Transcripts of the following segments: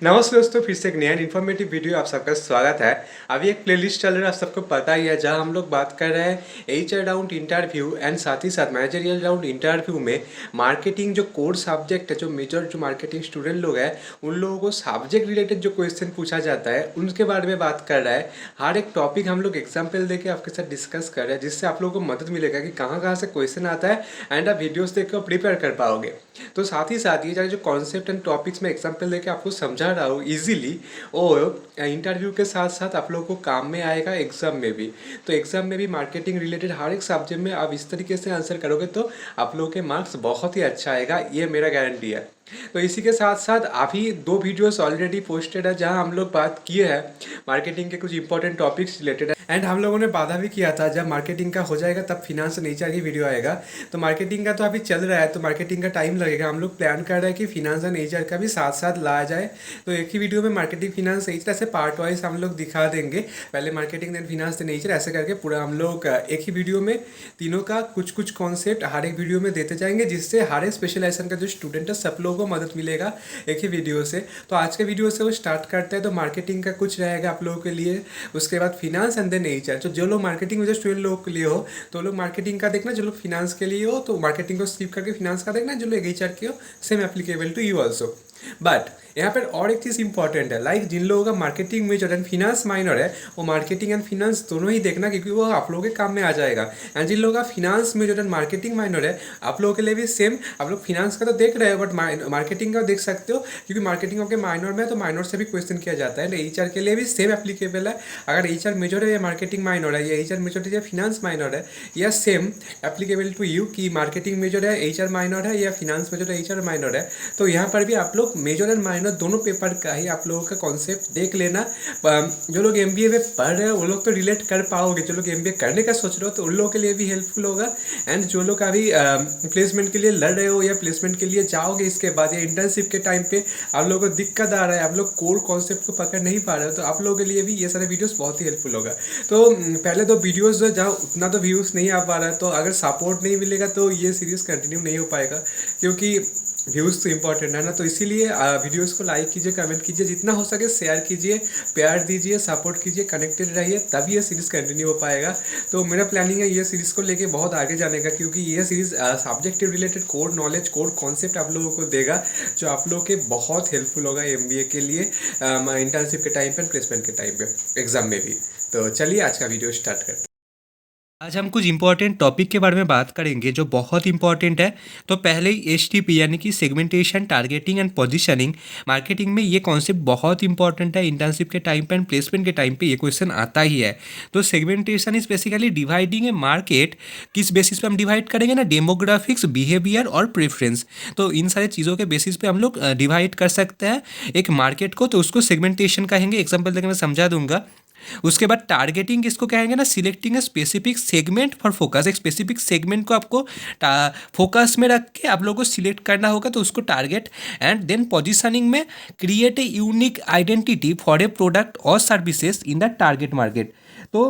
नमस्ते दोस्तों, फिर से एक नया इन्फॉर्मेटिव वीडियो आप सबका स्वागत है। अभी एक प्लेलिस्ट चल रहा है, आप सबको पता ही है, जहां हम लोग बात कर रहे हैं एचआर राउंड इंटरव्यू एंड साथ ही साथ मैनेजरियल राउंड इंटरव्यू में मार्केटिंग जो कोर सब्जेक्ट है, जो मेजर जो मार्केटिंग स्टूडेंट लोग हैं उन लोगों को सब्जेक्ट रिलेटेड जो क्वेश्चन पूछा जाता है उनके बारे में बात कर रहा है। हर एक टॉपिक हम लोग एग्जाम्पल देके आपके साथ डिस्कस कर रहे हैं, जिससे आप लोगों को मदद मिलेगा कि कहाँ कहाँ से क्वेश्चन आता है एंड आप वीडियोस देख कर प्रिपेयर कर पाओगे। तो साथ ही साथ ये जो कॉन्सेप्ट एंड टॉपिक्स में एग्जाम्पल देके आपको समझा रहा हूँ ईजिली, और इंटरव्यू के साथ साथ आप लोगों को काम में आएगा एग्जाम में भी। तो एग्जाम में भी मार्केटिंग रिलेटेड हर एक सब्जेक्ट में आप इस तरीके से आंसर करोगे तो आप लोगों के मार्क्स बहुत ही अच्छा आएगा, ये मेरा गारंटी है। तो इसी के साथ साथ अभी 2 वीडियोस ऑलरेडी पोस्टेड है, जहां हम लोग बात किए हैं मार्केटिंग के कुछ इंपॉर्टेंट टॉपिक्स रिलेटेड है। एंड हम लोगों ने वादा भी किया था जब मार्केटिंग का हो जाएगा तब फिनांस नेचर की वीडियो आएगा। तो मार्केटिंग का तो अभी चल रहा है, तो मार्केटिंग का टाइम लगेगा। हम लोग प्लान कर रहे हैं कि फिनांस एंड नेचर का भी साथ साथ लाया जाए। तो एक ही वीडियो में मार्केटिंग फिनांस नेचर ऐसे पार्ट वाइज हम लोग दिखा देंगे, पहले marketing then finance then nature, ऐसे करके पूरा हम लोग एक ही वीडियो में तीनों का कुछ कुछ कॉन्सेप्ट हर एक वीडियो में देते जाएंगे, जिससे हर एक स्पेशलाइजेशन का जो स्टूडेंट है सब लोगों को मदद मिलेगा एक ही वीडियो से। तो आज के वीडियो से वो स्टार्ट करते हैं। तो मार्केटिंग का कुछ रहेगा आप लोगों के लिए, उसके बाद फिनांस एंड देन नेचर। तो जो लोग मार्केटिंग में जो स्टूडेंट लोगों के लिए हो तो लोग मार्केटिंग का देखना, जो लोग फिनांस के लिए हो तो मार्केटिंग को स्किप करके फिनांस का देखना, जो लोग एचआर के हो same applicable to you also. But यहाँ पर और एक चीज़ इंपॉर्टेंट है, लाइक जिन लोगों का marketing major and finance minor है वो मार्केटिंग एंड फिनांस दोनों ही देखना, क्योंकि वो आप लोगों के काम में आ जाएगा। एंड जिन लोगों का finance major and marketing minor है आप लोगों के लिए भी सेम, आप लोग फिनांस का तो देख रहे हो बट मार्केटिंग का देख सकते हो, क्योंकि मार्केटिंग आपके माइनर में है तो माइनर से भी क्वेश्चन किया जाता है। एचआर के लिए भी सेम एप्लीकेबल है। अगर एचआर मेजर है या मार्केटिंग माइनर है, या एचआर मेजर है या फिनांस माइनर है, या सेम एप्लीकेबल टू यू कि मार्केटिंग मेजर है एचआर माइनर है या फिनांस मेजर है एचआर माइनर है, तो यहाँ पर भी आप लोग मेजर एंड माइनर दोनों पेपर का ही आप लोगों का कॉन्सेप्ट देख लेना। जो लोग एमबीए में पढ़ रहे हो वो लोग तो रिलेट कर पाओगे, जो लोग एमबीए करने का सोच रहे हो तो उन लोगों के लिए भी हेल्पफुल होगा। एंड जो लोग अभी प्लेसमेंट के लिए लड़ रहे हो या प्लेसमेंट के लिए जाओगे इसके बाद, या इंटर्नशिप के टाइम पे आप लोगों को दिक्कत आ रहा है, आप लोग कोर कॉन्सेप्ट को पकड़ नहीं पा रहे हो, तो आप लोगों के लिए भी ये सारे वीडियोस बहुत ही हेल्पफुल होगा। तो पहले 2 वीडियोस जहाँ उतना तो व्यूज़ नहीं आ पा रहा है, तो अगर सपोर्ट नहीं मिलेगा तो ये सीरीज़ कंटिन्यू नहीं हो पाएगा, क्योंकि व्यूज़ तो इंपॉर्टेंट है ना। तो इसीलिए वीडियोस को लाइक कीजिए, कमेंट कीजिए, जितना हो सके शेयर कीजिए, प्यार दीजिए, सपोर्ट कीजिए, कनेक्टेड रहिए, तभी ये सीरीज़ कंटिन्यू हो पाएगा। तो मेरा प्लानिंग है ये सीरीज़ को लेके बहुत आगे जाने का, क्योंकि ये series subjective related core knowledge core concept आप लोगों को देगा, जो आप लोगों के बहुत हेल्पफुल होगा एमबीए के लिए, इंटर्नशिप के टाइम पर, प्लेसमेंट के टाइम पर, एग्जाम में भी। तो चलिए आज का वीडियो स्टार्ट करते हैं। आज हम कुछ इंपॉर्टेंट टॉपिक के बारे में बात करेंगे जो बहुत इंपॉर्टेंट है। तो पहले ही एसटीपी यानी कि segmentation, targeting and positioning, marketing में ये कॉन्सेप्ट बहुत इंपॉर्टेंट है। इंटर्नशिप के टाइम पे एंड प्लेसमेंट के टाइम पे ये क्वेश्चन आता ही है। तो segmentation is basically dividing A market. किस बेसिस पे हम डिवाइड करेंगे ना, डेमोग्राफिक्स, बिहेवियर और प्रेफरेंस। तो इन सारे चीज़ों के बेसिस पे हम लोग डिवाइड कर सकते हैं एक मार्केट को, तो उसको सेगमेंटेशन कहेंगे। एग्जाम्पल देकर मैं समझा दूंगा। उसके बाद टारगेटिंग किसको कहेंगे ना, selecting a specific segment for focus. एक स्पेसिफिक सेगमेंट को आपको फोकस में रख के आप लोगों को सिलेक्ट करना होगा, तो उसको टारगेट। एंड देन पोजीशनिंग में create a unique identity for a product और services in the target market. तो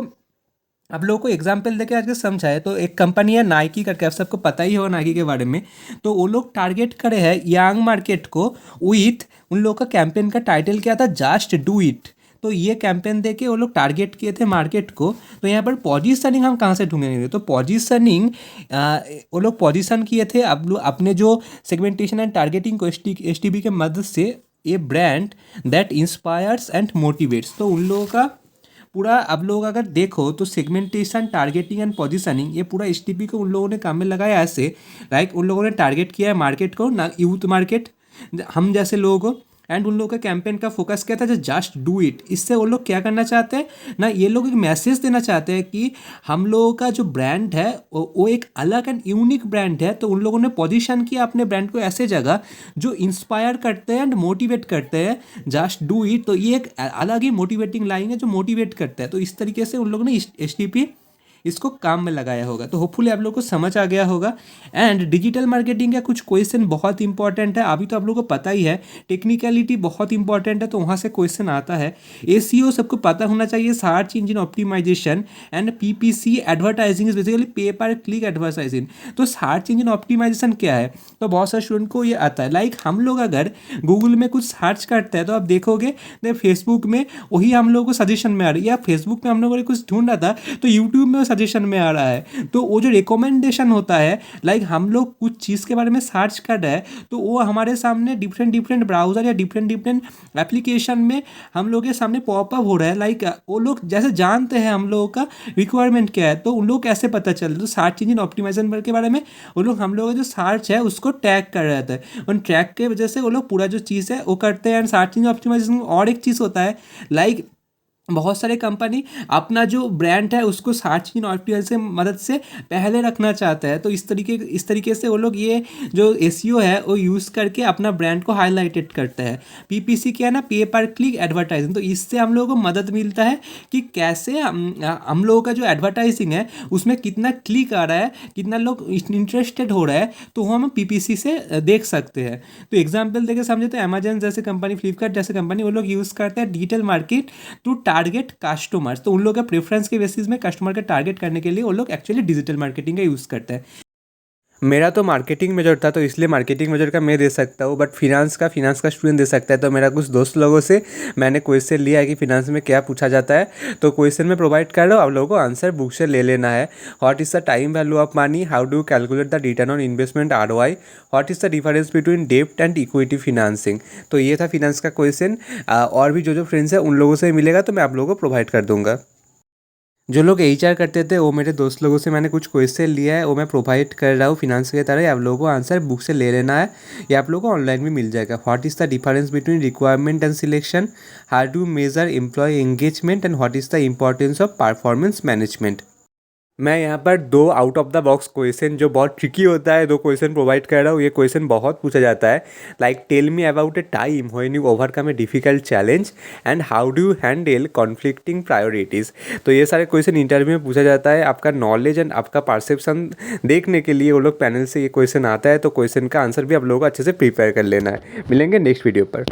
आप लोगों को एग्जाम्पल देके आज के समझाए, तो एक कंपनी है नाइकी करके, आप सबको पता ही होगा नाइकी के बारे में। तो वो लोग टारगेट करे हैं यंग मार्केट को विथ, उन लोगों का कैंपेन का टाइटल क्या था, जस्ट डू इट। तो ये कैंपेन देके वो लोग टारगेट किए थे मार्केट को। तो यहाँ पर पोजीशनिंग हम कहाँ से ढूंढेंगे, तो पोजीशनिंग वो लोग पोजीशन किए थे अब लोग अपने जो सेगमेंटेशन एंड टारगेटिंग को एसटीबी के मदद से, ए brand that inspires and motivates. तो उन लोगों का पूरा, आप लोग अगर देखो तो सेगमेंटेशन, टारगेटिंग एंड पोजीशनिंग, ये पूरा एसटीपी को उन लोगों ने काम में लगाया ऐसे, लाइक उन लोगों ने टारगेट किया है मार्केट को ना, यूथ मार्केट, हम जैसे लोगों को। एंड उन लोगों का कैंपेन का फोकस क्या था, जो जस्ट डू इट। इससे वो लोग क्या करना चाहते हैं ना, ये लोग एक मैसेज देना चाहते हैं कि हम लोगों का जो ब्रांड है वो एक अलग एंड यूनिक ब्रांड है। तो उन लोगों ने पोजीशन किया अपने ब्रांड को ऐसे जगह जो इंस्पायर करते हैं एंड मोटिवेट करते हैं, जस्ट डू इट। तो ये एक अलग ही मोटिवेटिंग लाइन है जो मोटिवेट करता है। तो इस तरीके से उन लोगों ने एसटीपी इसको काम में लगाया होगा। तो होपफुली आप लोग को समझ आ गया होगा। एंड डिजिटल मार्केटिंग का कुछ क्वेश्चन बहुत इंपॉर्टेंट है, अभी तो आप लोगों को पता ही है, टेक्निकलिटी बहुत इंपॉर्टेंट है, तो वहाँ से क्वेश्चन आता है। एसीओ सबको पता होना चाहिए, search engine optimisation and PPC advertising is basically pay per click advertising. तो सर्च इंजन ऑप्टिमाइजेशन क्या है, तो बहुत सारे स्टूडेंट को ये आता है। लाइक हम लोग अगर गूगल में कुछ सर्च करते हैं तो आप देखोगे फेसबुक में वही हम लोग को सजेशन में आ रही है, या फेसबुक में हम लोगों ने कुछ ढूंढा था तो यूट्यूब में सजेशन में आ रहा है। तो वो जो रिकमेंडेशन होता है, लाइक हम लोग कुछ चीज़ के बारे में सर्च कर रहे हैं तो वो हमारे सामने डिफरेंट ब्राउज़र या डिफरेंट एप्लीकेशन में हम लोग के सामने पॉपअप हो रहा है। लाइक वो लोग जैसे जानते हैं हम लोगों का रिक्वायरमेंट क्या है, तो उन लोग कैसे पता चल, तो सर्च इंजन ऑप्टिमाइजेशन के बारे में वो लोग हम लोग जो सर्च है उसको टैग कर रहे थे, उन ट्रैक के वजह से वो लोग पूरा जो चीज़ है वो करते हैं। एंड सर्च इंजन ऑप्टिमाइजेशन और एक चीज़ होता है, लाइक बहुत सारे कंपनी अपना जो ब्रांड है उसको सर्च इंजन ऑप्टिमाइजेशन से मदद से पहले रखना चाहता है, तो इस तरीके से वो लोग ये जो एसईओ है वो यूज़ करके अपना ब्रांड को हाईलाइटेड करते हैं। पीपीसी क्या है ना, पे पर क्लिक एडवर्टाइजिंग, तो इससे हम लोगों को मदद मिलता है कि कैसे हम लोगों का जो एडवर्टाइजिंग है उसमें कितना क्लिक आ रहा है, कितना लोग इंटरेस्टेड हो रहा है, तो वो हम पीपीसी से देख सकते हैं। तो एग्जाम्पल देके समझे तो अमेजन जैसे कंपनी, फ्लिपकार्ट जैसे कंपनी, वो लोग यूज़ करते हैं digital market to target customers. तो उन लोग का प्रेफरेंस के बेसिस में कस्टमर का टारगेट करने के लिए वो लोग एक्चुअली डिजिटल मार्केटिंग का यूज़ करते हैं। मेरा तो मार्केटिंग मेजर था तो इसलिए मार्केटिंग मेजर का मैं दे सकता हूँ, बट फिनांस का स्टूडेंट दे सकता है। तो मेरा कुछ दोस्त लोगों से मैंने क्वेश्चन लिया है कि फिनांस में क्या पूछा जाता है, तो क्वेश्चन में प्रोवाइड कर रहा हूँ, आप लोगों को आंसर बुक से ले लेना है। What is the time value of money, how do calculate the return on investment ROI, what is the difference between डेब्ट एंड इक्विटी फिनांसिंग। तो ये था फिनांस का क्वेश्चन। और भी जो फ्रेंड्स हैं उन लोगों से मिलेगा तो मैं आप लोगों को प्रोवाइड कर दूंगा। जो लोग HR करते थे वो मेरे दोस्त लोगों से मैंने कुछ क्वेश्चन लिया है, वो मैं प्रोवाइड कर रहा हूँ फिनांस की तरह। आप लोगों को आंसर बुक से ले लेना है, ये आप लोगों को ऑनलाइन में मिल जाएगा। What is the difference between requirement and selection, how to measure employ engagement and what is the importance of performance management. मैं यहाँ पर 2 out of the box question जो बहुत ट्रिकी होता है 2 क्वेश्चन प्रोवाइड कर रहा हूँ। ये क्वेश्चन बहुत पूछा जाता है, like tell me about a time when you overcome a difficult challenge and how do you handle conflicting priorities. तो ये सारे क्वेश्चन इंटरव्यू में पूछा जाता है। आपका नॉलेज एंड आपका परसेप्शन देखने के लिए वो लोग पैनल से ये क्वेश्चन आता है, तो क्वेश्चन का आंसर भी आप लोगों को अच्छे से प्रिपेयर कर लेना है। मिलेंगे नेक्स्ट वीडियो पर।